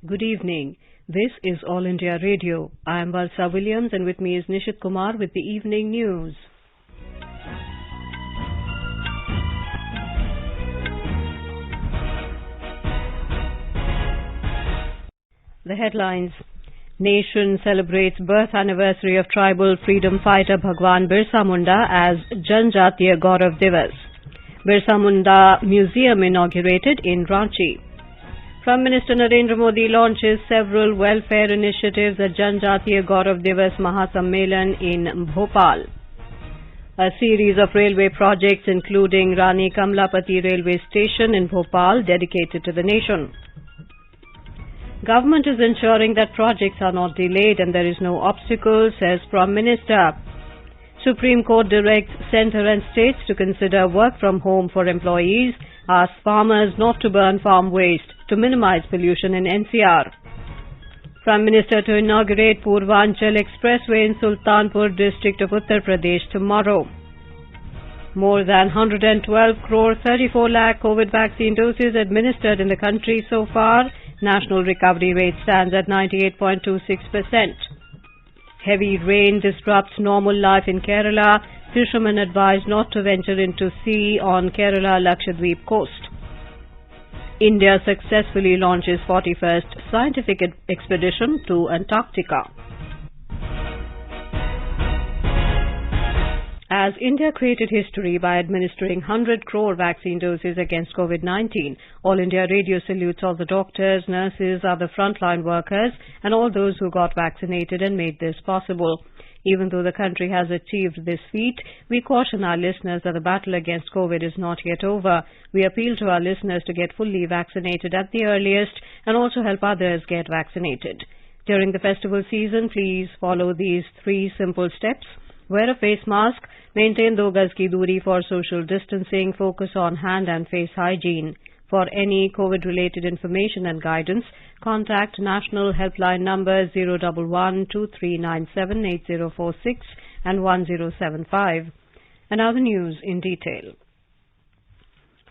Good evening. This is All India Radio. I am Valsa Williams and with me is Nishit Kumar with the evening news. The headlines. Nation celebrates birth anniversary of tribal freedom fighter Bhagwan Birsa Munda as Janjatiya Gaurav Divas. Birsa Munda Museum inaugurated in Ranchi. Prime Minister Narendra Modi launches several welfare initiatives at Janjatiya Gaurav Divas Mahasammelan in Bhopal. A series of railway projects including Rani Kamlapati Railway Station in Bhopal dedicated to the nation. Government is ensuring that projects are not delayed and there is no obstacle, says Prime Minister. Supreme Court directs centre and states to consider work from home for employees, asks farmers not to burn farm waste to minimize pollution in NCR. Prime Minister to inaugurate Puruanchal Expressway in Sultanpur district of Uttar Pradesh tomorrow. More than 112 crore 34 lakh COVID vaccine doses administered in the country so far. National recovery rate stands at 98.26%. Heavy rain disrupts normal life in Kerala. Fishermen advised not to venture into sea on Kerala-Lakshadweep coast. India successfully launches 41st scientific expedition to Antarctica. As India created history by administering 100 crore vaccine doses against COVID-19, All India Radio salutes all the doctors, nurses, other frontline workers and all those who got vaccinated and made this possible. Even though the country has achieved this feat, we caution our listeners that the battle against COVID is not yet over. We appeal to our listeners to get fully vaccinated at the earliest and also help others get vaccinated. During the festival season, please follow these 3 simple steps. Wear a face mask, maintain 2 gaz ki duri for social distancing, focus on hand and face hygiene. For any COVID-related information and guidance, contact National Helpline numbers 011-2397-8046 and 1075. And now the news in detail.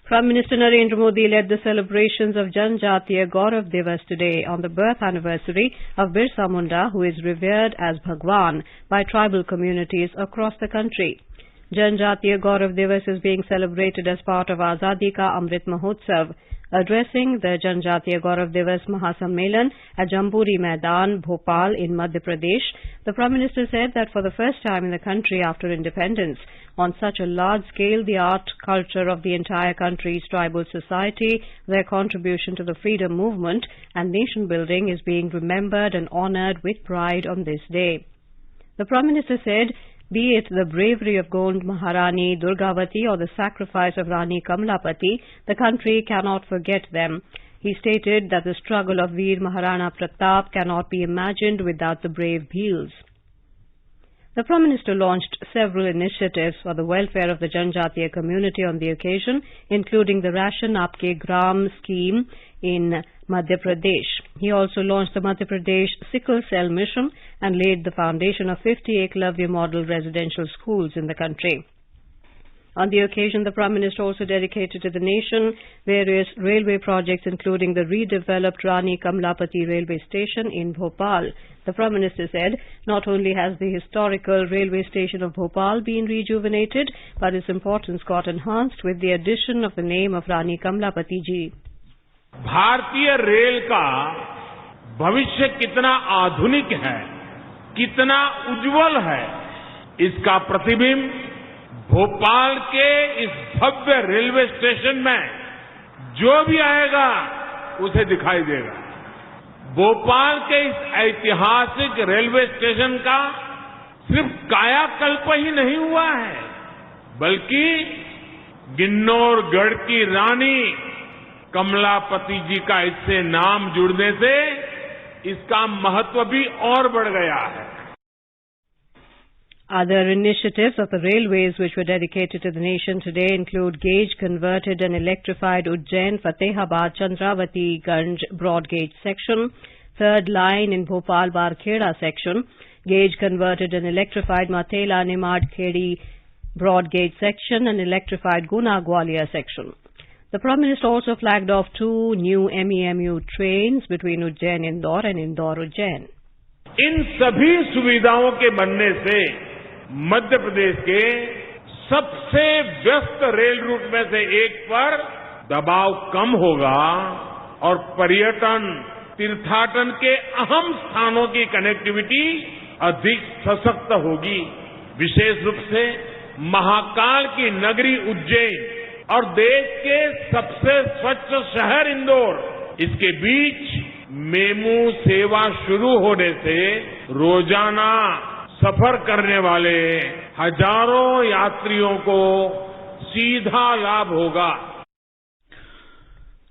Prime Minister Narendra Modi led the celebrations of Janjatiya Gaurav Divas today on the birth anniversary of Birsa Munda, who is revered as Bhagwan by tribal communities across the country. Janjatiya Gaurav Divas is being celebrated as part of Azadi Ka Amrit Mahotsav. Addressing the Janjatiya Gaurav Divas Mahasammelan at Jamburi Maidan, Bhopal in Madhya Pradesh, the Prime Minister said that for the first time in the country after independence, on such a large scale, the art, culture of the entire country's tribal society, their contribution to the freedom movement and nation building is being remembered and honoured with pride on this day. The Prime Minister said, be it the bravery of Gond Maharani Durgavati or the sacrifice of Rani Kamlapati, the country cannot forget them. He stated that the struggle of Veer Maharana Pratap cannot be imagined without the brave Bhils. The Prime Minister launched several initiatives for the welfare of the Janjatiya community on the occasion, including the Ration Aapke Gram scheme in Madhya Pradesh. He also launched the Madhya Pradesh Sickle Cell Mission and laid the foundation of 50 Eklavya model residential schools in the country. On the occasion, the Prime Minister also dedicated to the nation various railway projects, including the redeveloped Rani Kamlapati Railway Station in Bhopal. The Prime Minister said not only has the historical railway station of Bhopal been rejuvenated, but its importance got enhanced with the addition of the name of Rani Kamlapati ji. भारतीय rail का भविष्य कितना आधुनिक है, कितना उज्जवल है, इसका प्रतिबिंब भोपाल के इस भव्य रेलवे स्टेशन में जो भी आएगा उसे दिखाई देगा। भोपाल के इस ऐतिहासिक रेलवे स्टेशन का सिर्फ कायाकल्प ही नहीं हुआ है, बल्कि किन्नौरगढ़ की रानी कमलापति जी का इससे नाम जुड़ने से इसका महत्व भी और बढ़ गया है. Other initiatives of the railways which were dedicated to the nation today include gauge converted and electrified Ujjain Fatehabad Chandravati Ganj broad gauge section, third line in Bhopal Barkheda section, gauge converted and electrified Mathela Nimad Khedi broad gauge section and electrified Guna Gwalior section. The Prime Minister also flagged off 2 new MEMU trains between Ujjain Indore and Indore Ujjain. इन सभी सुविधाओं के बनने से मध्य प्रदेश के सबसे व्यस्त rail route में से एक पर दबाव कम होगा और पर्यटन, तीर्थाटन के अहम स्थानों की कनेक्टिविटी अधिक सशक्त होगी। विशेष रूप से महाकाल की नगरी उज्जैन और देश के सबसे स्वच्छ शहर इंदौर, इसके बीच मेमू सेवा शुरू होने से रोजाना सफर करने वाले हजारों यात्रियों को सीधा लाभ होगा।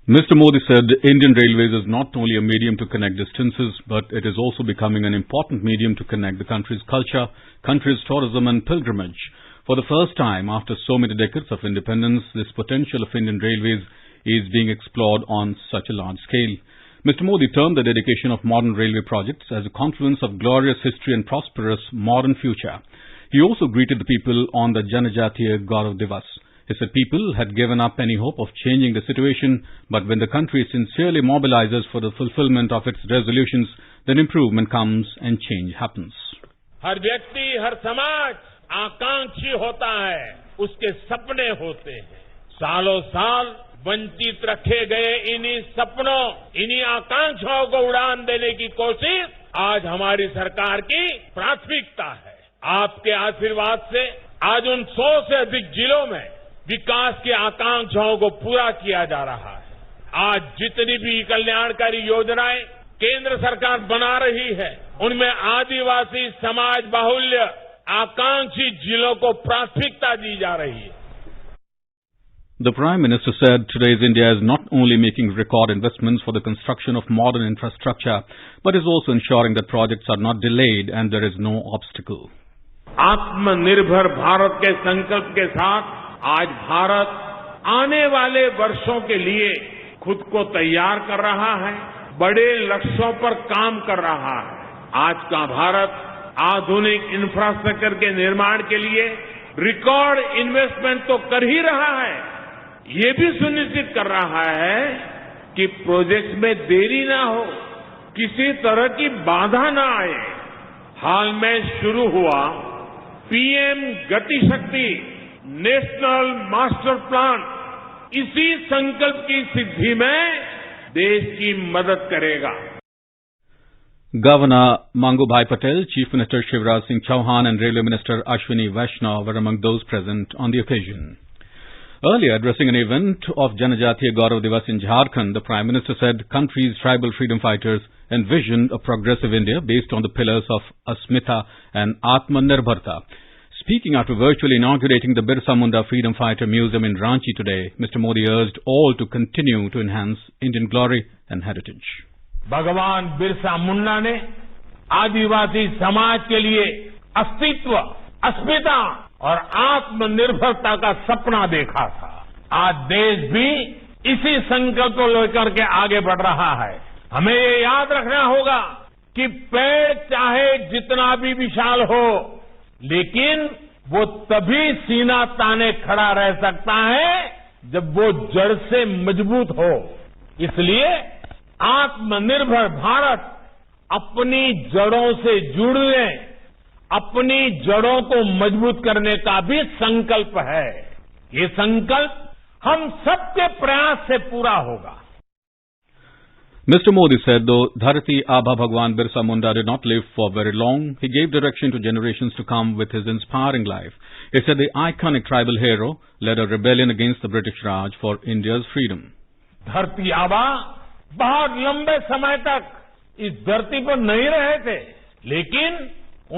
Mr. Modi said Indian Railways is not only a medium to connect distances, but it is also becoming an important medium to connect the country's culture, country's tourism and pilgrimage. For the first time after so many decades of independence, this potential of Indian Railways is being explored on such a large scale. Mr. Modi termed the dedication of modern railway projects as a confluence of glorious history and prosperous modern future. He also greeted the people on the Janajatiya Gaurav Divas. He said people had given up any hope of changing the situation, but when the country sincerely mobilizes for the fulfillment of its resolutions, then improvement comes and change happens. हर व्यक्ति, हर समाज आकांक्षी होता है, उसके सपने होते हैं। सालों साल वंचित रखे गए इन्हीं सपनों, इन्हीं आकांक्षाओं को उड़ान देने की कोशिश आज हमारी सरकार की प्राथमिकता है। आपके आशीर्वाद से आज उन 100 से अधिक जिलों में विकास की आकांक्षाओं को पूरा किया जा रहा है। आज जितनी भी कल्याणकारी योजनाएं केंद्र सरकार बना रही है, उनमें आदिवासी समाज बाहुल्य आकांक्षी जिलों को प्राथमिकता दी जा रही है। The Prime Minister said today's India is not only making record investments for the construction of modern infrastructure, but is also ensuring that projects are not delayed and there is no obstacle. आत्मनिर्भर भारत के संकल्प के साथ आज भारत आने वाले वर्षों के लिए खुद को तैयार कर रहा है, बड़े लक्ष्यों पर काम कर रहा है। आज का भारत आधुनिक इंफ्रास्ट्रक्चर के निर्माण के लिए रिकॉर्ड इन्वेस्टमेंट तो कर ही रहा है, ये भी सुनिश्चित कर रहा है कि प्रोजेक्ट्स में देरी ना हो, किसी तरह की बाधा ना आए। हाल में शुरू हुआ पीएम गति शक्ति नेशनल मास्टर प्लान इसी संकल्प की सिद्धि में देश की मदद करेगा। Governor Mangubhai Patel, Chief Minister Shivraj Singh Chauhan and Railway Minister Ashwini Vaishnav were among those present on the occasion. Earlier, addressing an event of Janajatiya Gaurav Divas in Jharkhand, the Prime Minister said country's tribal freedom fighters envisioned a progressive India based on the pillars of Asmita and Atmanirbharta. Speaking after virtually inaugurating the Birsa Munda Freedom Fighter Museum in Ranchi today, Mr. Modi urged all to continue to enhance Indian glory and heritage. भगवान बिरसा मुंडा ने आदिवासी समाज के लिए अस्तित्व, अस्मिता और आत्मनिर्भरता का सपना देखा था। आज देश भी इसी संकल्प को लेकर के आगे बढ़ रहा है। हमें ये याद रखना होगा कि पेड़ चाहे जितना भी विशाल हो, लेकिन वो तभी सीना ताने खड़ा रह सकता है जब वो जड़ से मजबूत हो। इसलिए आत्मनिर्भर भारत अपनी जड़ों से जुड़ने, अपनी जड़ों को मजबूत करने का भी संकल्प है। ये संकल्प हम सबके प्रयास से पूरा होगा। Mr. Modi said though Dharati Abha Bhagwan Birsa Munda did not live for very long, he gave direction to generations to come with his inspiring life. He said the iconic tribal hero led a rebellion against the British Raj for India's freedom. धरती आबा बहुत लंबे समय तक इस धरती पर नहीं रहे थे, लेकिन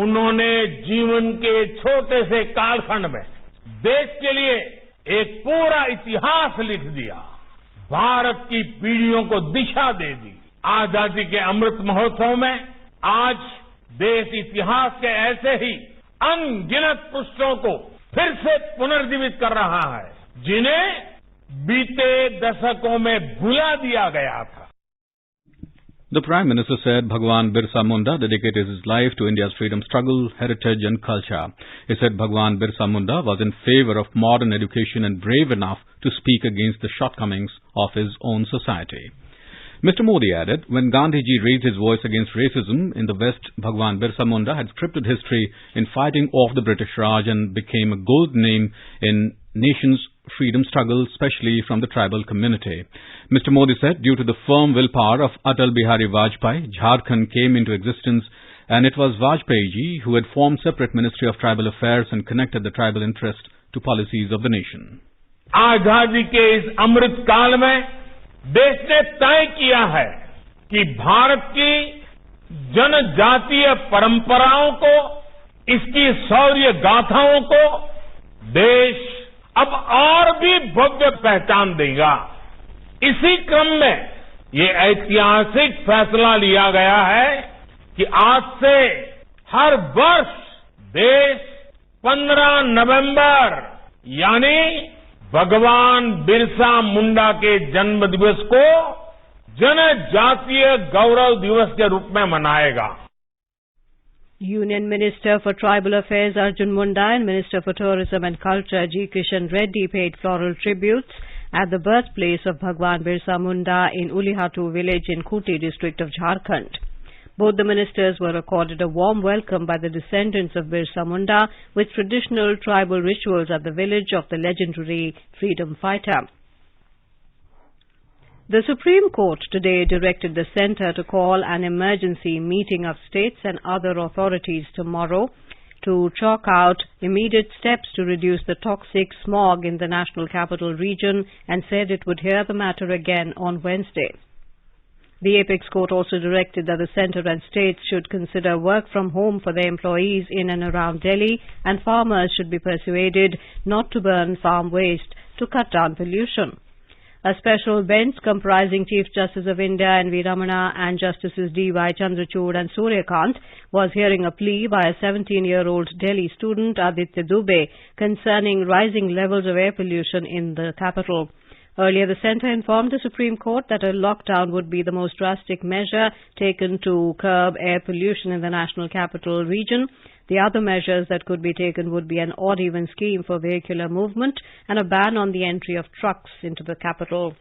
उन्होंने जीवन के छोटे से कालखंड में देश के लिए एक पूरा इतिहास लिख दिया, भारत की पीढ़ियों को दिशा दे दी। आजादी के अमृत महोत्सव में आज देश इतिहास के ऐसे ही अनगिनत पृष्ठों को फिर से पुनर्जीवित कर रहा है, जिन्हें बीते दशकों में भुला दिया गया था। The Prime Minister said Bhagwan Birsa Munda dedicated his life to India's freedom struggle, heritage and culture. He said Bhagwan Birsa Munda was in favour of modern education and brave enough to speak against the shortcomings of his own society. Mr. Modi added, when Gandhiji raised his voice against racism in the West, Bhagwan Birsa Munda had scripted history in fighting off the British Raj and became a gold name in nation's freedom struggle, especially from the tribal community. Mr. Modi said, due to the firm willpower of Atal Bihari Vajpayee, Jharkhand came into existence, and it was Vajpayee ji who had formed separate Ministry of Tribal Affairs and connected the tribal interest to policies of the nation. आजादी के इस अमृत काल में देश ने तय किया है कि भारत की जनजातीय परंपराओं को, इसकी शौर्य गाथाओं को देश अब और भी भव्य पहचान देगा। इसी क्रम में ये ऐतिहासिक फैसला लिया गया है कि आज से हर वर्ष देश 15 नवंबर यानी भगवान बिरसा मुंडा के जन्म दिवस को जनजातीय गौरव दिवस के रूप में मनाएगा। Union Minister for Tribal Affairs Arjun Munda and Minister for Tourism and Culture G. Kishan Reddy paid floral tributes at the birthplace of Bhagwan Birsa Munda in Ulihatu village in Khuti district of Jharkhand. Both the ministers were accorded a warm welcome by the descendants of Birsa Munda with traditional tribal rituals at the village of the legendary freedom fighter. The Supreme Court today directed the Centre to call an emergency meeting of states and other authorities tomorrow to chalk out immediate steps to reduce the toxic smog in the National Capital Region and said it would hear the matter again on Wednesday. The Apex Court also directed that the Centre and states should consider work from home for their employees in and around Delhi, and farmers should be persuaded not to burn farm waste to cut down pollution. A special bench comprising Chief Justice of India N.V. Ramana and Justices D.Y. Chandrachud and Suryakant was hearing a plea by a 17-year-old Delhi student, Aditya Dubey, concerning rising levels of air pollution in the capital. Earlier, the Centre informed the Supreme Court that a lockdown would be the most drastic measure taken to curb air pollution in the National Capital Region. The other measures that could be taken would be an odd-even scheme for vehicular movement and a ban on the entry of trucks into the capital.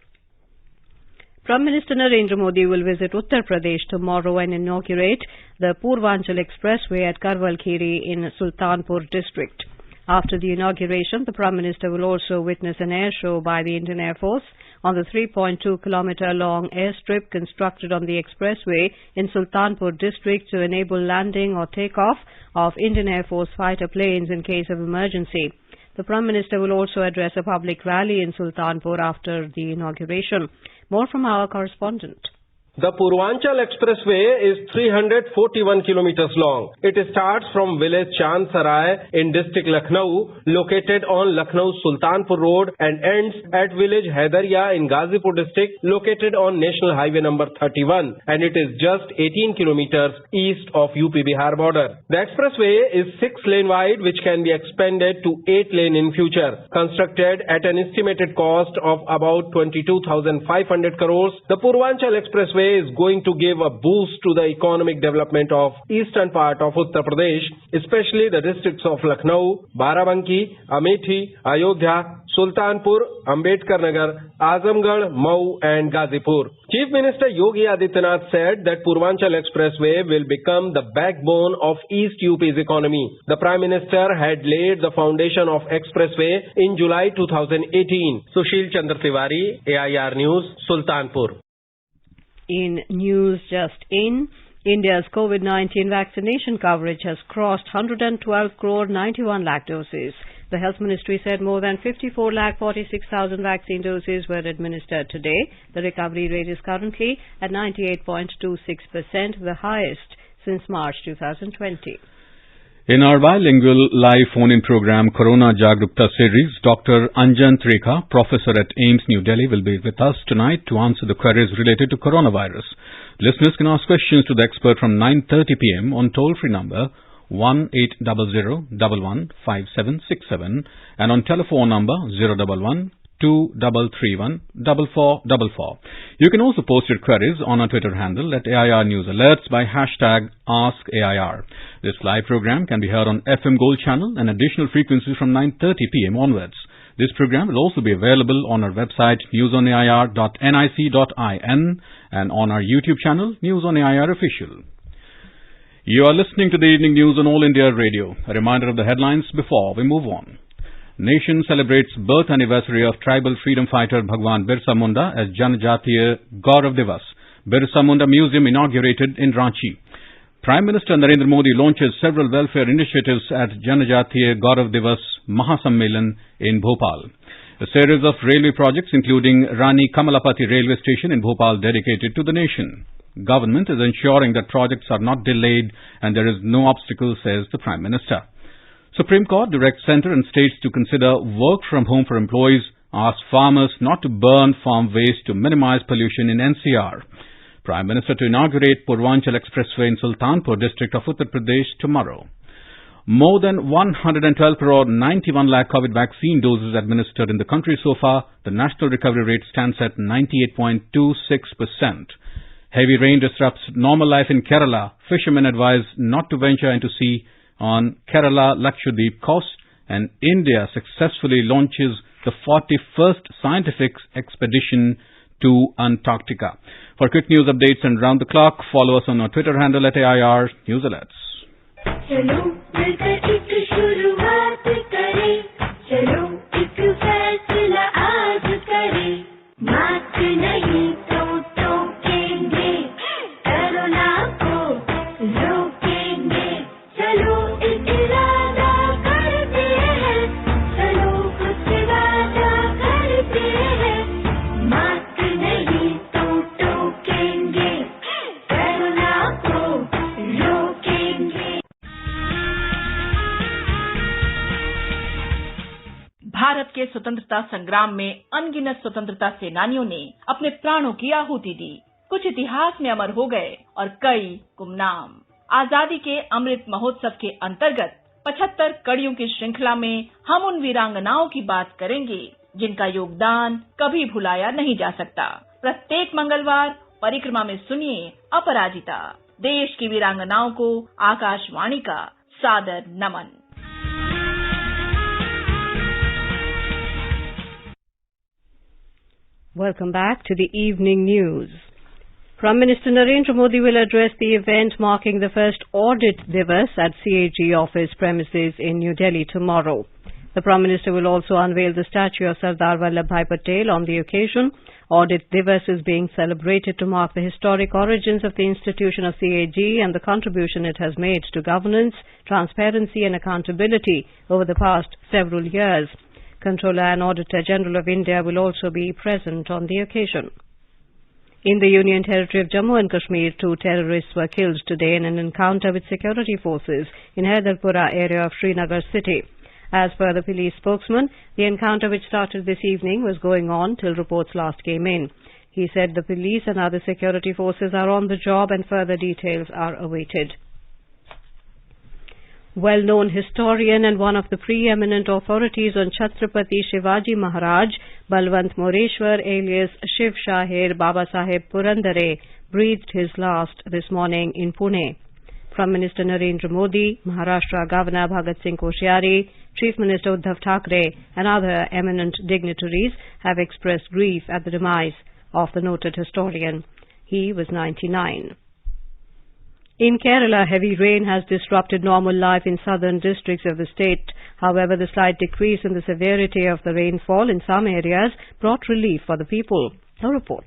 Prime Minister Narendra Modi will visit Uttar Pradesh tomorrow and inaugurate the Puruanchal Expressway at Karvalkheri in Sultanpur district. After the inauguration, the Prime Minister will also witness an air show by the Indian Air Force on the 3.2-kilometer-long airstrip constructed on the expressway in Sultanpur district to enable landing or takeoff of Indian Air Force fighter planes in case of emergency. The Prime Minister will also address a public rally in Sultanpur after the inauguration. More from our correspondent. The Puruanchal Expressway is 341 kilometers long. It starts from village Chand Sarai in district Lucknow, located on Lucknow Sultanpur Road, and ends at village Haidaria in Ghazipur district, located on National Highway number 31, and it is just 18 kilometers east of UP-Bihar border. The expressway is 6-lane wide, which can be expanded to 8-lane in future. Constructed at an estimated cost of about 22,500 crores, the Puruanchal Expressway is going to give a boost to the economic development of eastern part of Uttar Pradesh, especially the districts of Lucknow, Barabanki, Amethi, Ayodhya, Sultanpur, Ambedkar Nagar, Azamgarh, Mau and Ghazipur. Chief Minister Yogi Adityanath said that Puruanchal Expressway will become the backbone of East UP's economy. The Prime Minister had laid the foundation of Expressway in July 2018. Sushil Chandra Tiwari, AIR News, Sultanpur. In news just in, India's COVID-19 vaccination coverage has crossed 112 crore 91 lakh doses. The Health Ministry said more than 54 lakh 46,000 vaccine doses were administered today. The recovery rate is currently at 98.26%, the highest since March 2020. In our bilingual live phone-in program Corona Jagrukta series, Dr. Anjan Rekha, professor at AIIMS New Delhi, will be with us tonight to answer the queries related to coronavirus. Listeners can ask questions to the expert from 9:30 p.m. on toll-free number 1-800-11-5767 and on telephone number 011 2331 4444. You can also post your queries on our Twitter handle at AIR News Alerts by hashtag AskAIR. This live program can be heard on FM Gold channel and additional frequencies from 9:30 p.m. onwards. This program will also be available on our website newsonair.nic.in and on our YouTube channel News on AIR Official. You are listening to the evening news on All India Radio. A reminder of the headlines before we move on. Nation celebrates birth anniversary of tribal freedom fighter Bhagwan Birsa Munda as Janjatiya Gaurav Divas. Birsa Munda Museum inaugurated in Ranchi. Prime Minister Narendra Modi launches several welfare initiatives at Janjatiya Gaurav Divas Mahasammelan in Bhopal. A series of railway projects including Rani Kamalapati railway station in Bhopal dedicated to the nation. Government is ensuring that projects are not delayed and there is no obstacle, says the Prime Minister. Supreme Court directs centre and states to consider work from home for employees, asks farmers not to burn farm waste to minimize pollution in NCR. Prime Minister to inaugurate Puruanchal Expressway in Sultanpur district of Uttar Pradesh tomorrow. More than 112 crore 91 lakh COVID vaccine doses administered in the country so far. The national recovery rate stands at 98.26%. Heavy rain disrupts normal life in Kerala. Fishermen advise not to venture into sea on Kerala-Lakshadweep coast, and India successfully launches the 41st scientific expedition to Antarctica. For quick news updates and round the clock, follow us on our Twitter handle at AIR News Alerts. चलो मिलकर एक शुरुआत करें, चलो एक फैसला आज करें, मास्क नहीं तो टोकेंगे, कोरोना को रोकेंगे, चलो एक इरादा करते हैं, चलो कुछ वादा करते हैं, मास्क नहीं तो टोकेंगे, कोरोना को रोकेंगे। भारत के स्वतंत्रता संग्राम में अनगिनत स्वतंत्रता सेनानियों ने अपने प्राणों की आहुति दी। कुछ इतिहास में अमर हो गए और कई गुमनाम। आजादी के अमृत महोत्सव के अंतर्गत 75 कड़ियों की श्रृंखला में हम उन वीरांगनाओं की बात करेंगे जिनका योगदान कभी भुलाया नहीं जा सकता। प्रत्येक मंगलवार परिक्रमा में सुनिए अपराजिता, देश की वीरांगनाओं को आकाशवाणी का सादर नमन। Welcome back to the evening news. Prime Minister Narendra Modi will address the event marking the first Audit Divas at CAG office premises in New Delhi tomorrow. The Prime Minister will also unveil the statue of Sardar Vallabhbhai Patel on the occasion. Audit Divas is being celebrated to mark the historic origins of the institution of CAG and the contribution it has made to governance, transparency and accountability over the past several years. Controller and Auditor General of India will also be present on the occasion. In the Union Territory of Jammu and Kashmir, 2 terrorists were killed today in an encounter with security forces in Haidarpura area of Srinagar city. As per the police spokesman, the encounter which started this evening was going on till reports last came in. He said the police and other security forces are on the job and further details are awaited. Well-known historian and one of the preeminent authorities on Chhatrapati Shivaji Maharaj, Balwant Moreshwar alias Shiv Shahir Baba Saheb Purandare, breathed his last this morning in Pune. Prime Minister Narendra Modi, Maharashtra Governor Bhagat Singh Koshyari, Chief Minister Uddhav Thackeray and other eminent dignitaries have expressed grief at the demise of the noted historian. He was 99. In Kerala, heavy rain has disrupted normal life in southern districts of the state. However, the slight decrease in the severity of the rainfall in some areas brought relief for the people. A report.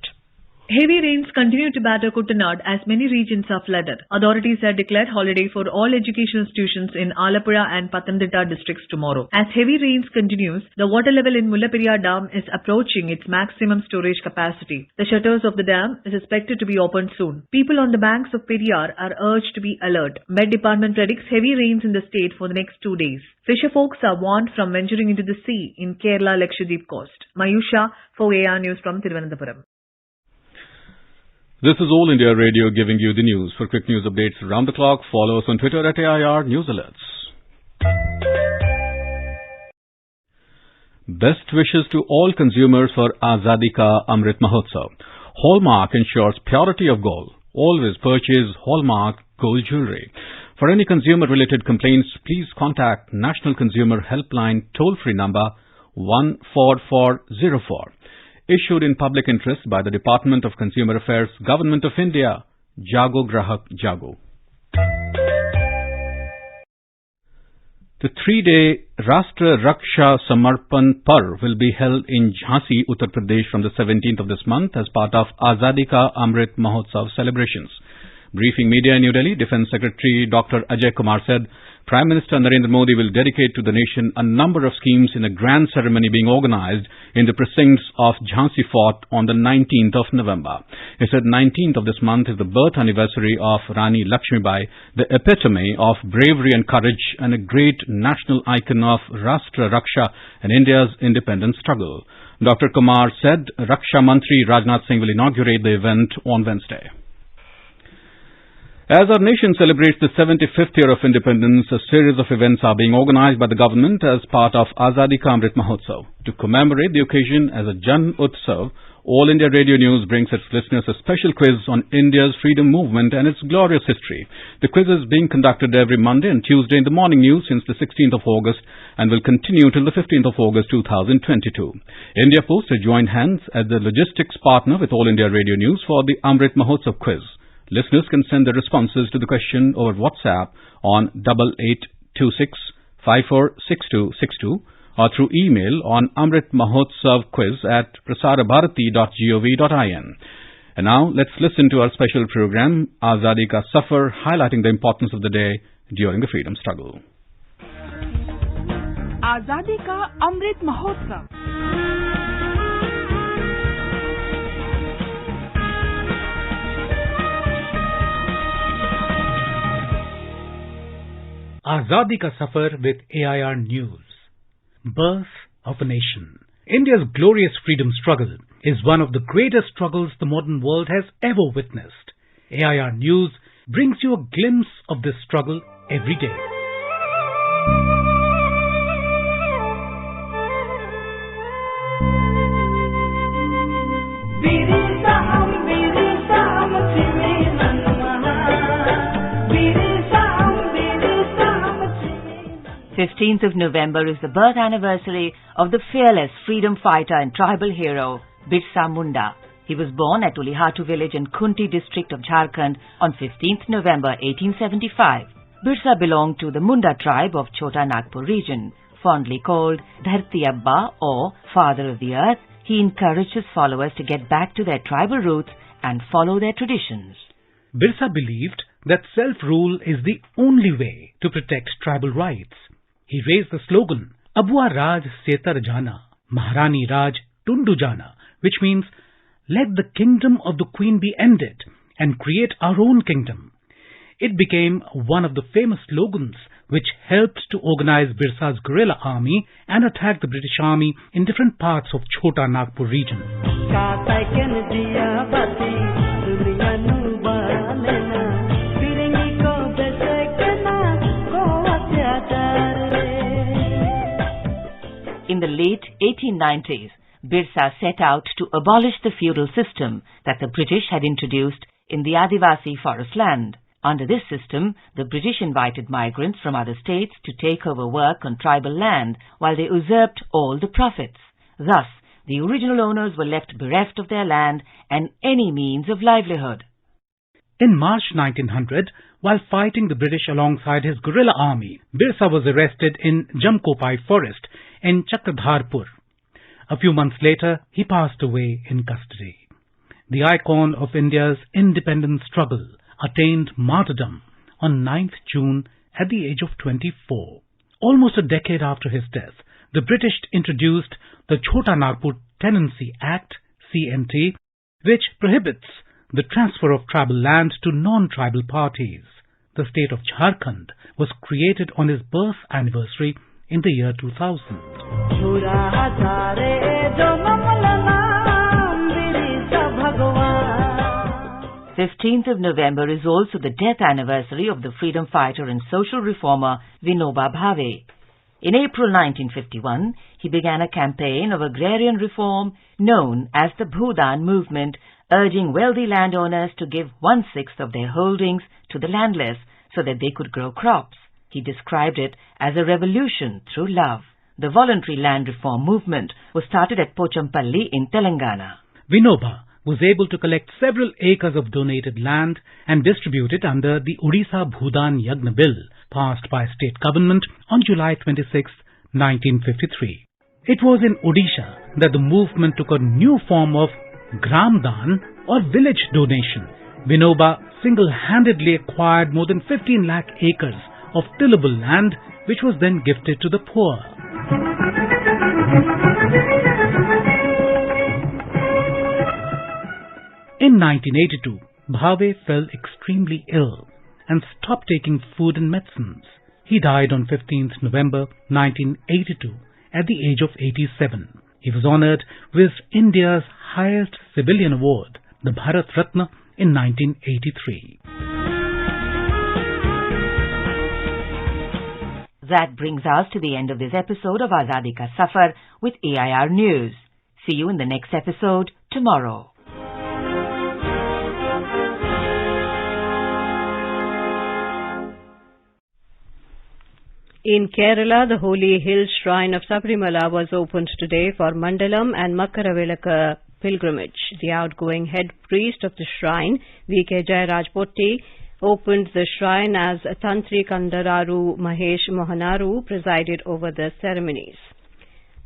Heavy rains continue to batter Kuttanad as many regions are flooded. Authorities have declared holiday for all education institutions in Alappuzha and Pathanamthitta districts tomorrow. As heavy rains continues, the water level in Mullaperiyar Dam is approaching its maximum storage capacity. The shutters of the dam is expected to be opened soon. People on the banks of Periyar are urged to be alert. Met Department predicts heavy rains in the state for the next 2 days. Fisher folks are warned from venturing into the sea in Kerala-Lakshadweep coast. Mayusha for AR News from Thiruvananthapuram. This is All India Radio giving you the news. For quick news updates around the clock, follow us on Twitter at AIR News Alerts. Best wishes to all consumers for Azadi Ka Amrit Mahotsav. Hallmark ensures purity of gold. Always purchase Hallmark gold jewelry. For any consumer-related complaints, please contact National Consumer Helpline toll-free number 14404. Issued in public interest by the Department of Consumer Affairs, Government of India. Jago Grahak Jago. The 3-day Rashtra Raksha Samarpan Parv will be held in Jhansi, Uttar Pradesh from the 17th of this month as part of Azadi Ka Amrit Mahotsav celebrations. Briefing media in New Delhi, Defence Secretary Dr. Ajay Kumar said, Prime Minister Narendra Modi will dedicate to the nation a number of schemes in a grand ceremony being organized in the precincts of Jhansi Fort on the 19th of November. He said 19th of this month is the birth anniversary of Rani Lakshmibai, the epitome of bravery and courage and a great national icon of Rashtra Raksha and India's independence struggle. Dr. Kumar said Raksha Mantri Rajnath Singh will inaugurate the event on Wednesday. As our nation celebrates the 75th year of independence, a series of events are being organized by the government as part of Azadi Ka Amrit Mahotsav. To commemorate the occasion as a Jan Utsav, All India Radio News brings its listeners a special quiz on India's freedom movement and its glorious history. The quiz is being conducted every Monday and Tuesday in the morning news since the 16th of August and will continue till the 15th of August 2022. India Post has joined hands as the logistics partner with All India Radio News for the Amrit Mahotsav quiz. Listeners can send their responses to the question over WhatsApp on 8826 546262 or through email on amritmahotsavquiz@prasarabharati.gov.in. And now let's listen to our special program Azadi Ka Safar, highlighting the importance of the day during the freedom struggle. Azadi Ka Amrit Mahotsav. Azadi Ka Safar with AIR News. Birth of a Nation. India's glorious freedom struggle is one of the greatest struggles the modern world has ever witnessed. AIR News brings you a glimpse of this struggle every day. Biri Sam 15th of November is the birth anniversary of the fearless freedom fighter and tribal hero Birsa Munda. He was born at Ulihatu village in Khunti district of Jharkhand on 15th November 1875. Birsa belonged to the Munda tribe of Chota Nagpur region. Fondly called Dharti Abba or Father of the Earth, he encouraged his followers to get back to their tribal roots and follow their traditions. Birsa believed that self-rule is the only way to protect tribal rights. He raised the slogan, Abua Raj Setar Jana, Maharani Raj Tundu Jana, which means, let the kingdom of the queen be ended and create our own kingdom. It became one of the famous slogans which helped to organize Birsa's guerrilla army and attack the British army in different parts of Chota Nagpur region. In the late 1890s, Birsa set out to abolish the feudal system that the British had introduced in the Adivasi forest land. Under this system, the British invited migrants from other states to take over work on tribal land while they usurped all the profits. Thus, the original owners were left bereft of their land and any means of livelihood. In March 1900, while fighting the British alongside his guerrilla army, Birsa was arrested in Jamkopai forest in Chakradharpur. A few months later, he passed away in custody. The icon of India's independence struggle attained martyrdom on 9th June at the age of 24. Almost a decade after his death, the British introduced the Chota Nagpur Tenancy Act, CNT, which prohibits the transfer of tribal land to non-tribal parties. The state of Jharkhand was created on his birth anniversary in the year 2000. 15th of November is also the death anniversary of the freedom fighter and social reformer Vinoba Bhave. In April 1951, he began a campaign of agrarian reform known as the Bhudan movement, urging wealthy landowners to give 1/6 of their holdings to the landless so that they could grow crops. He described it as a revolution through love. The voluntary land reform movement was started at Pochampalli in Telangana. Vinoba was able to collect several acres of donated land and distribute it under the Odisha Bhudan Yagna Bill, passed by state government on July 26, 1953. It was in Odisha that the movement took a new form of Gram Dan or village donation. Vinoba single-handedly acquired more than 15 lakh acres of tillable land, which was then gifted to the poor. In 1982, Bhave fell extremely ill and stopped taking food and medicines. He died on 15th November 1982 at the age of 87. He was honoured with India's highest civilian award, the Bharat Ratna, in 1983. That brings us to the end of this episode of Azadi Ka Safar with AIR News. See you in the next episode tomorrow. In Kerala, the holy hill shrine of Sabrimala was opened today for Mandalam and Makaravelaka pilgrimage. The outgoing head priest of the shrine, V.K. Jayaraj Potti, opened the shrine as Tantri Kandararu Mahesh Mohanaru presided over the ceremonies.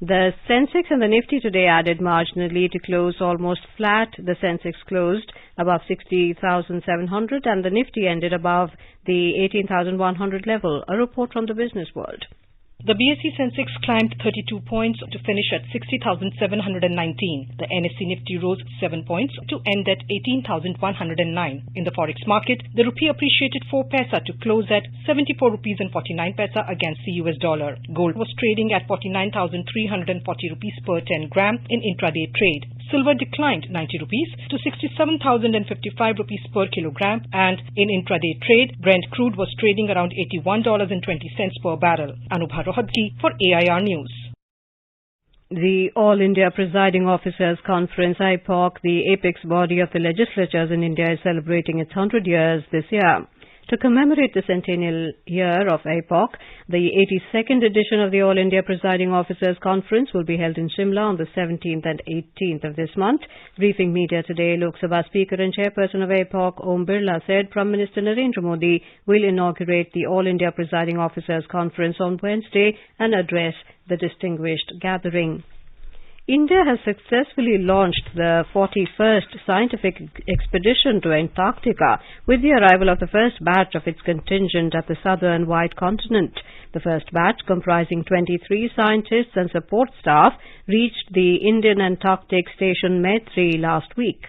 The Sensex and the Nifty today added marginally to close almost flat. The Sensex closed above 60,700 and the Nifty ended above the 18,100 level. A report from the Business World. The BSE Sensex climbed 32 points to finish at 60,719. The NSE Nifty rose 7 points to end at 18,109. In the forex market, the rupee appreciated 4 paisa to close at 74 rupees and 49 paisa against the US dollar. Gold was trading at 49,340 rupees per 10 gram in intraday trade. Silver declined 90 rupees to 67,055 rupees per kilogram, and in intraday trade, Brent crude was trading around $81.20 per barrel. Anubha Rohatgi for AIR News. The All India Presiding Officers Conference, IPOC, the apex body of the legislatures in India, is celebrating its 100 years this year. To commemorate the centennial year of IPOC, the 82nd edition of the All India Presiding Officers Conference will be held in Shimla on the 17th and 18th of this month. Briefing media today, Lok Sabha Speaker and Chairperson of IPOC, Om Birla, said Prime Minister Narendra Modi will inaugurate the All India Presiding Officers Conference on Wednesday and address the distinguished gathering. India has successfully launched the 41st scientific expedition to Antarctica with the arrival of the first batch of its contingent at the southern white continent. The first batch, comprising 23 scientists and support staff, reached the Indian Antarctic station Maitri last week.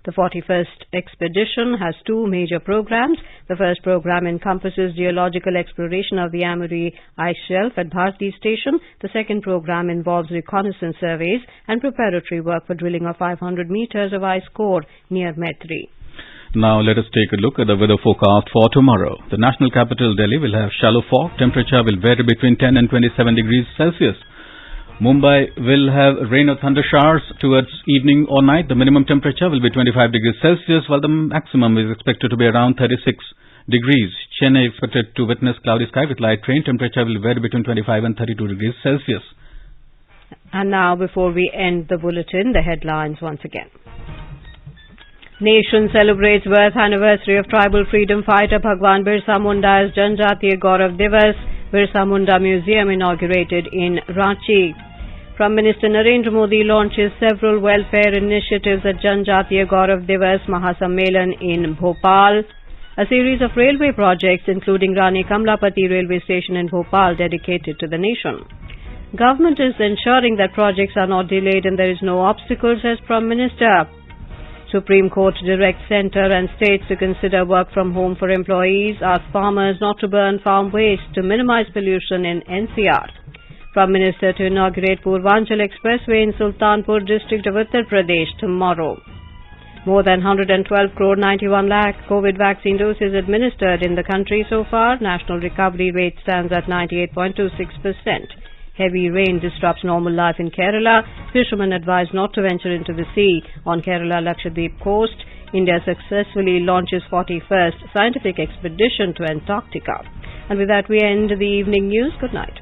The 41st expedition has two major programs. The first program encompasses geological exploration of the Amuri ice shelf at Bharati Station. The second program involves reconnaissance surveys and preparatory work for drilling of 500 meters of ice core near Maitri. Now let us take a look at the weather forecast for tomorrow. The national capital Delhi will have shallow fog. Temperature will vary between 10 and 27 degrees Celsius. Mumbai will have rain or thunder showers towards evening or night. The minimum temperature will be 25 degrees Celsius, while the maximum is expected to be around 36 degrees. Chennai is expected to witness cloudy sky with light rain. Temperature will vary between 25 and 32 degrees Celsius. And now, before we end the bulletin, the headlines once again. Nation celebrates birth anniversary of tribal freedom fighter Bhagwan Birsa Munda as Janjatiya Gaurav Divas. Birsa Munda Museum inaugurated in Ranchi. Prime Minister Narendra Modi launches several welfare initiatives at Janjatiya Gaurav Divas Mahasammelan in Bhopal. A series of railway projects, including Rani Kamlapati railway station in Bhopal, dedicated to the nation. Government is ensuring that projects are not delayed and there is no obstacle, says Prime Minister. Supreme Court directs centre and states to consider work from home for employees, ask farmers not to burn farm waste to minimise pollution in NCR. Prime Minister to inaugurate Puruanchal Expressway in Sultanpur district of Uttar Pradesh tomorrow. More than 112 crore 91 lakh COVID vaccine doses administered in the country so far. National recovery rate stands at 98.26%. Heavy rain disrupts normal life in Kerala. Fishermen advised not to venture into the sea on Kerala-Lakshadweep coast. India successfully launches 41st scientific expedition to Antarctica. And with that, we end the evening news. Good night.